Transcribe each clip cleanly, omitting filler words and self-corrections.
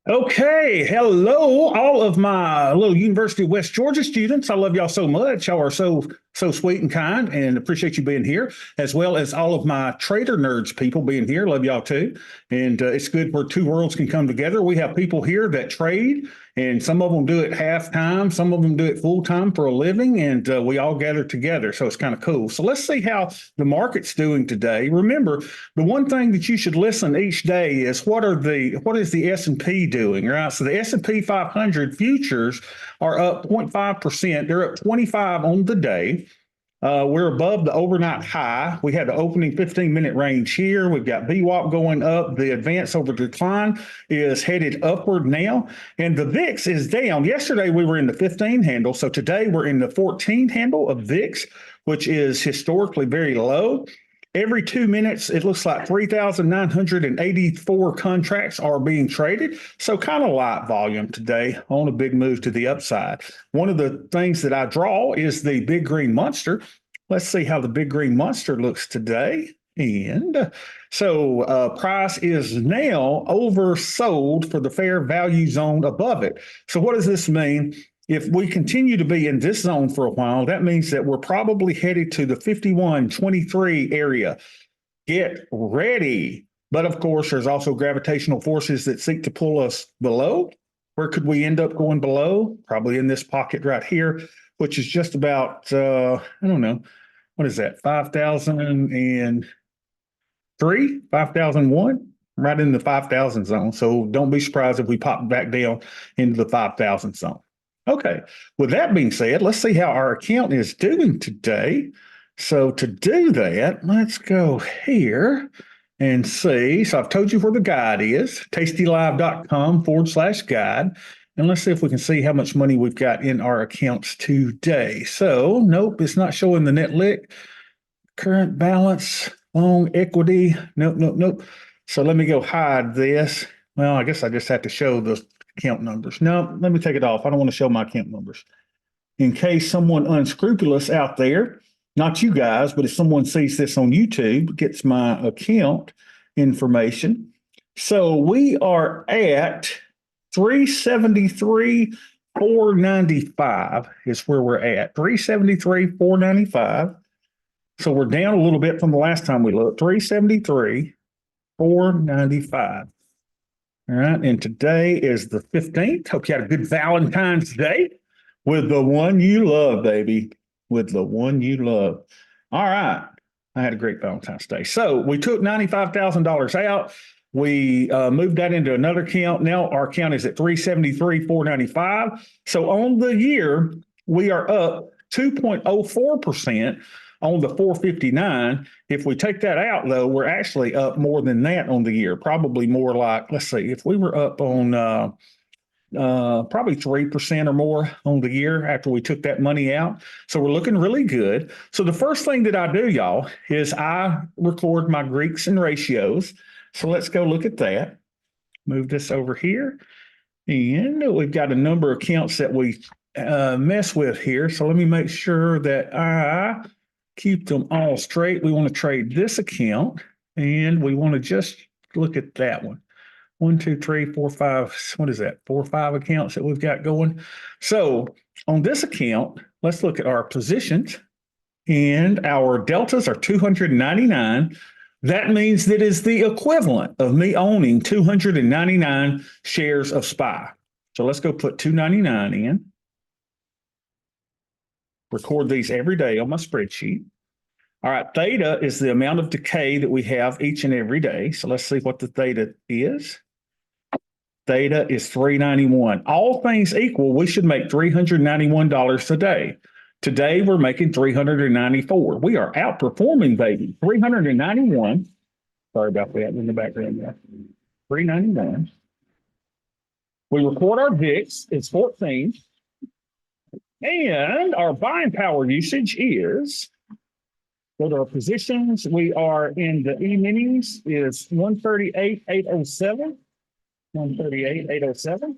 Okay, hello, all of my little University of West Georgia students. I love y'all so much. Y'all are so sweet and kind, and appreciate you being here, as well as all of my trader nerds people being here. Love y'all too, and it's good where two worlds can come together. We have people here that trade, and some of them do it half time, some of them do it full time for a living, and we all gather together. So it's kind of cool. So let's see how the market's doing today. Remember, the one thing that you should listen each day is what is the S&P doing, right? So the S&P 500 futures are up 0.5%. They're up 25 on the day. We're above the overnight high. We had the opening 15-minute range here. We've got VWAP going up. The advance over decline is headed upward now. And the VIX is down. Yesterday, we were in the 15 handle. So today, we're in the 14 handle of VIX, which is historically very low. Every 2 minutes, it looks like 3,984 contracts are being traded. So kind of light volume today on a big move to the upside. One of the things that I draw is the big green monster. Let's see how the big green monster looks today. And so price is now oversold for the fair value zone above it. So what does this mean? If we continue to be in this zone for a while, that means that we're probably headed to the 51.23 area. Get ready. But of course, there's also gravitational forces that seek to pull us below. Where could we end up going below? Probably in this pocket right here, which is just about, I don't know, what is that, 5,003, 5,001? Right in the 5,000 zone. So don't be surprised if we pop back down into the 5,000 zone. Okay, with that being said, let's see how our account is doing today. So to do that, let's go here and see. So I've told you where the guide is, tastylive.com/guide. And let's see if we can see how much money we've got in our accounts today. So nope, it's not showing the net lick, current balance, long equity. Nope. So let me go hide this. Well, I guess I just have to show the account numbers. No, let me take it off. I don't want to show my account numbers. In case someone unscrupulous out there, not you guys, but if someone sees this on YouTube, gets my account information. So we are at 373,495 is where we're at. 373,495. So we're down a little bit from the last time we looked. 373,495. All right, and today is the 15th. Hope you had a good Valentine's Day with the one you love, baby. With the one you love. All right, I had a great Valentine's Day. So we took $95,000 out. We moved that into another account. Now our account is at 373,495. So on the year, we are up 2.04%. On the 459. If we take that out, though, we're actually up more than that on the year, probably more like, let's see, if we were up on probably 3% or more on the year after we took that money out. So we're looking really good. So the first thing that I do, y'all, is I record my Greeks and ratios. So let's go look at that. Move this over here. And we've got a number of accounts that we mess with here. So let me make sure that I keep them all straight. We want to trade this account, and we want to just look at that one. 1, 2, 3, 4, 5. What is that? 4 or 5 accounts that we've got going. So on this account, let's look at our positions, and our deltas are 299. That means that is the equivalent of me owning 299 shares of SPY. So let's go put 299 in. Record these every day on my spreadsheet. All right, theta is the amount of decay that we have each and every day. So let's see what the theta is. Theta is 391. All things equal, we should make $391 a day. Today, we're making 394. We are outperforming, baby. 391. Sorry about that in the background there. 391. We report our VIX. It's 14. And our buying power usage is, go to our positions, we are in the E-minis is 138,807. 138,807.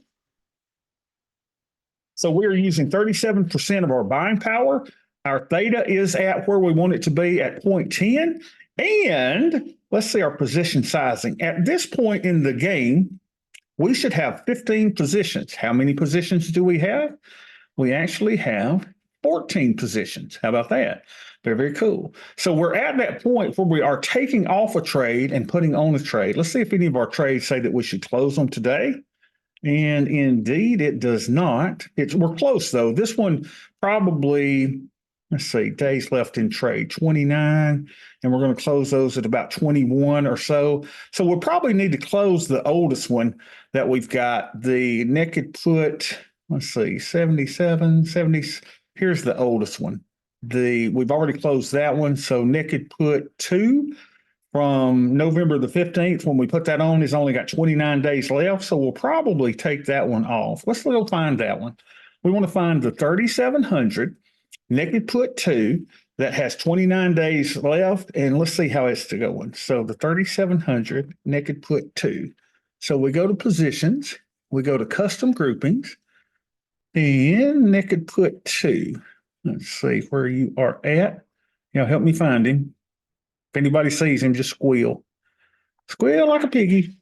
So we're using 37% of our buying power. Our theta is at where we want it to be at 0.10. And let's see our position sizing. At this point in the game, we should have 15 positions. How many positions do we have? We actually have 14 positions. How about that? Very, very cool. So we're at that point where we are taking off a trade and putting on a trade. Let's see if any of our trades say that we should close them today. And indeed, it does not. We're close, though. This one probably, let's see, days left in trade, 29, and we're going to close those at about 21 or so. So we'll probably need to close the oldest one that we've got, the naked put, let's see, 77, 70. Here's the oldest one. We've already closed that one. So naked put 2 from November the 15th, when we put that on, is only got 29 days left. So we'll probably take that one off. Let's go find that one. We want to find the 3700 naked put 2 that has 29 days left. And let's see how it's going. So the 3700 naked put 2. So we go to positions, we go to custom groupings, and naked put 2. Let's see where you are at. Help me find him. If anybody sees him, just squeal. Squeal like a piggy.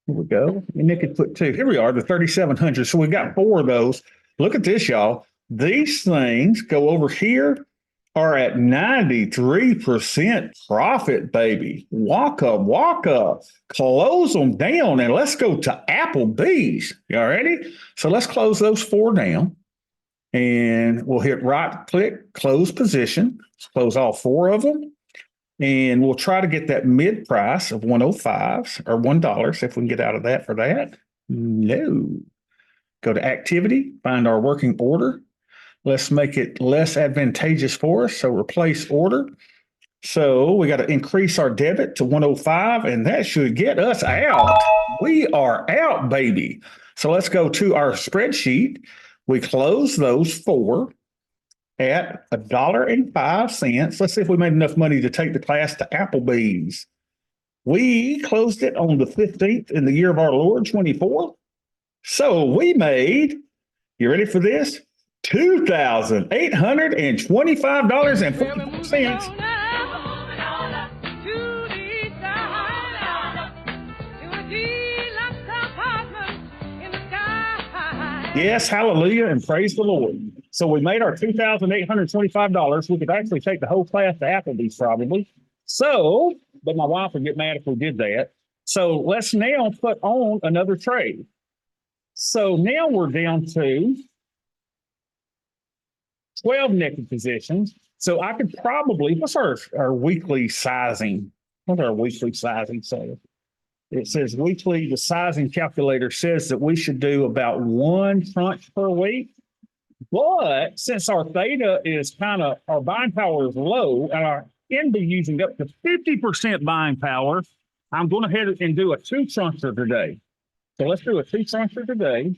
Here we go. And naked put 2. Here we are, the 3700. So we've got 4 of those. Look at this, y'all. These things go over here are at 93% profit, baby. Walk up. Close them down, and let's go to Applebee's. Y'all ready? So let's close those 4 down. And we'll hit right click, close position. Let's close all 4 of them. And we'll try to get that mid price of 105 or $1 if we can get out of that for that. No. Go to activity, find our working order. Let's make it less advantageous for us. So replace order. So we got to increase our debit to 105, and that should get us out. We are out, baby. So let's go to our spreadsheet. We close those 4 at $1.05. Let's see if we made enough money to take the class to Applebee's. We closed it on the 15th in the year of our Lord, 24. So we made, you ready for this? $2,825.40. Yes, hallelujah, and praise the Lord. So we made our $2,825. We could actually take the whole class to Applebee's probably. So, but my wife would get mad if we did that. So let's now put on another trade. So now we're down to 12 naked positions. So I could probably, what's our weekly sizing? What's our weekly sizing say? It says weekly, the sizing calculator says that we should do about 1 tranche per week. But since our theta is our buying power is low, and our can be using up to 50% buying power, I'm going ahead and do a 2 trancher today. So let's do a 2 trancher today.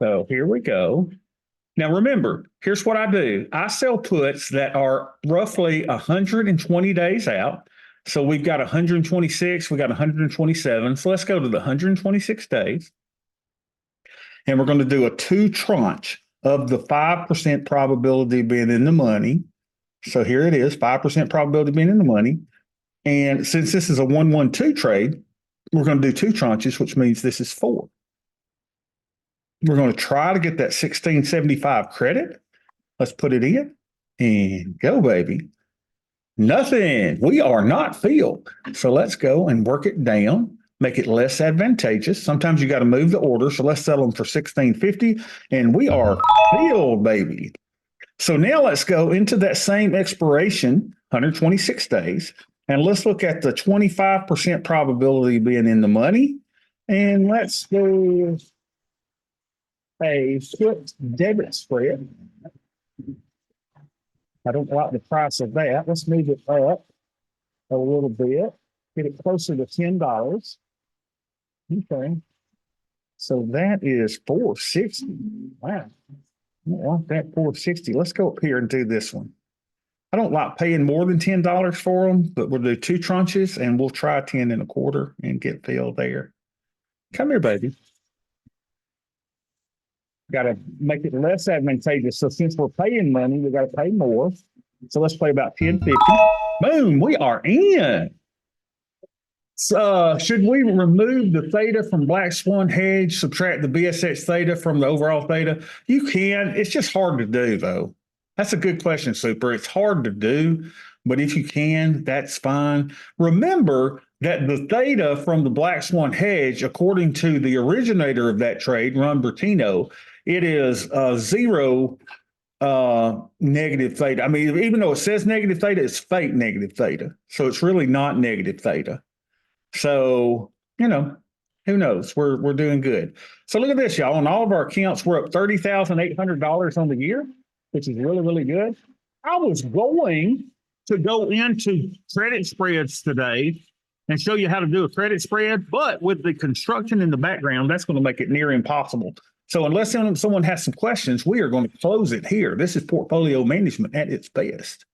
So here we go. Now, remember, here's what I do. I sell puts that are roughly 120 days out. So we've got 126, we got 127. So let's go to the 126 days. And we're going to do a 2 tranche of the 5% probability being in the money. So here it is, 5% probability being in the money. And since this is a 1-1-2 trade, we're going to do 2 tranches, which means this is 4. We're going to try to get that 1675 credit. Let's put it in and go, baby. Nothing. We are not filled. So let's go and work it down, make it less advantageous. Sometimes you got to move the order. So let's sell them for 1650, and we are filled, baby. So now let's go into that same expiration, 126 days, and let's look at the 25% probability being in the money. And let's do a put debit spread. I don't like the price of that. Let's move it up a little bit, get it closer to $10. Okay. So that is $460. Wow. I don't want that $460. Let's go up here and do this one. I don't like paying more than $10 for them, but we'll do 2 tranches and we'll try 10 1/4 and get filled there. Come here, baby. Got to make it less advantageous. So since we're paying money, we got to pay more. So let's play about 10.50. Boom, we are in. So, should we remove the theta from black swan hedge, subtract the BSX theta from the overall theta? You can. It's just hard to do, though. That's a good question, Super. It's hard to do, but if you can, that's fine. Remember that the theta from the black swan hedge, according to the originator of that trade, Ron Bertino, it is zero negative theta. I mean, even though it says negative theta, it's fake negative theta. So it's really not negative theta. So, who knows? We're doing good. So look at this, y'all. On all of our accounts, we're up $30,800 on the year, which is really, really good. I was going to go into credit spreads today and show you how to do a credit spread, but with the construction in the background, that's going to make it near impossible. So unless someone has some questions, we are going to close it here. This is portfolio management at its best.